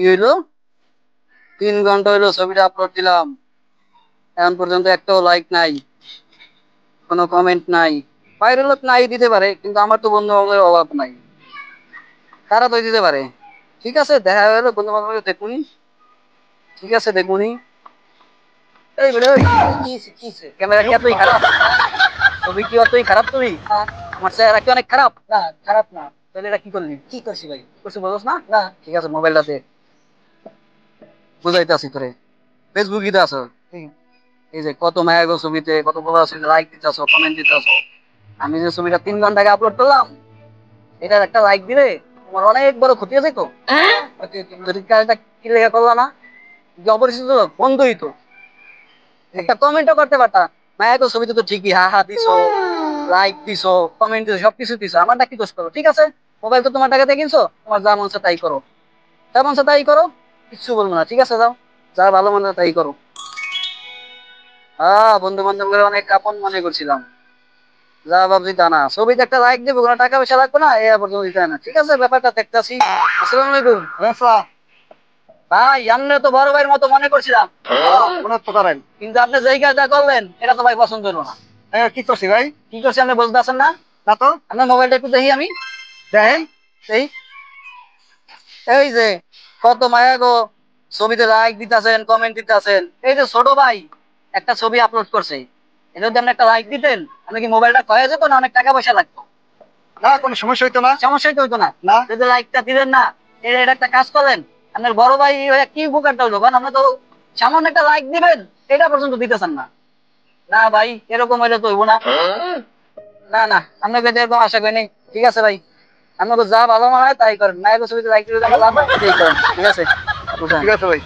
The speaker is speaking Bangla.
কি হইলো? 3 ঘন্টা হইলো ছবিটা আপলোড দিলাম, এখন পর্যন্ত একটাও লাইক নাই, কোনো কমেন্ট নাই। বাইরের লোক নাই দিতে পারে, কিন্তু আমার তো বন্ধু বান্ধবের অভাব নাই, তারা তো দিতে পারে। ঠিক আছে, দেখা গেল বন্ধু বান্ধব দেখুনি। ঠিক আছে, দেখুনি। এই বলে ওই কি ক্যামেরা কি এতই খারাপ? ছবি কি অতই খারাপ? তুমি আমার চেহারা কি অনেক খারাপ? না, খারাপ না। তাহলে এটা কি করলি? কি করছি ভাই? করছি বলছ না? না। ঠিক আছে, মোবাইলটাতে বুঝাইতে আসি তোরে। ফেসবুকে তো আছো, এই যে কত মায়া গো ছবিতে, কত বড় লাইক দিতেছো, কমেন্ট দিতেছো। আমি যে ছবিটা 3 ঘন্টা আগে আপলোড করলাম, এটার একটা লাইক দিলে তোমার অনেক বড় ক্ষতি আছে তো। যদি কাজটা কি লেখা করলো না, যে অপরিচিত লোক, বন্ধুই তো, একটা কমেন্টও করতে পারতা। মায়া গো ছবিতে তো ঠিকই হা হা দিছো, লাইক দিছো, কমেন্ট দিছো, সবকিছু দিছো, আমারটা কি দোষ করো? ঠিক আছে, মোবাইল তো তোমার টাকাতে কিনছো, তোমার যা মন চায় তাই করো, যা মন চায় তাই করো, কিচ্ছু বলবো না। ঠিক আছে, যাও, যা ভালো মনে হয় তাই করো। বন্ধু বান্ধব অনেক আপন মনে করছিলাম, যা ভাবছি তা না। ছবিতে একটা লাইক দেবো, কোনো টাকা পয়সা লাগবে না, এ পর্যন্ত দিতে হয় না। ঠিক আছে, ব্যাপারটা দেখতেছি। আসসালামু আলাইকুম। ভাই, আপনি তো বড় ভাইয়ের মতো মনে করছিলাম, মনে তো করেন, কিন্তু আপনি যেই কাজটা করলেন এটা তো ভাই পছন্দ হলো না। কি করছি ভাই? কি করছি আপনি বলতে পারছেন না? না তো। আপনার মোবাইলটা একটু দেখি আমি। দেখেন, এই এই যে কত মায়া গো ছবিতে লাইক দিতেছেন, কমেন্ট দিতেছেন। এই যে ছোট ভাই একটা ছবি আপলোড করছে, এটা যদি আপনি একটা লাইক দিতেন, আপনি কি মোবাইলটা ক্ষয় যেত না অনেক টাকা পয়সা লাগতো? না, কোনো সমস্যা হইতো না। সমস্যাই তো হইতো না, না যদি লাইকটা দিলেন না। এটা একটা কাজ করলেন, আপনার বড় ভাই হয়ে কি উপকারটা হইলো? কারণ আপনি তো সামান্য একটা লাইক দিবেন, এটা পর্যন্ত দিতেছেন না। না ভাই, এরকম হইলে তো হইব না। না না, আপনাকে এরকম আশা করিনি। ঠিক আছে ভাই, আপনাকে যা ভালো মনে হয় তাই করেন, না ছবিতে লাইক দিলে আমার লাভ হয়, এটাই করেন। ঠিক আছে, বুঝলেন? ঠিক আছে ভাই।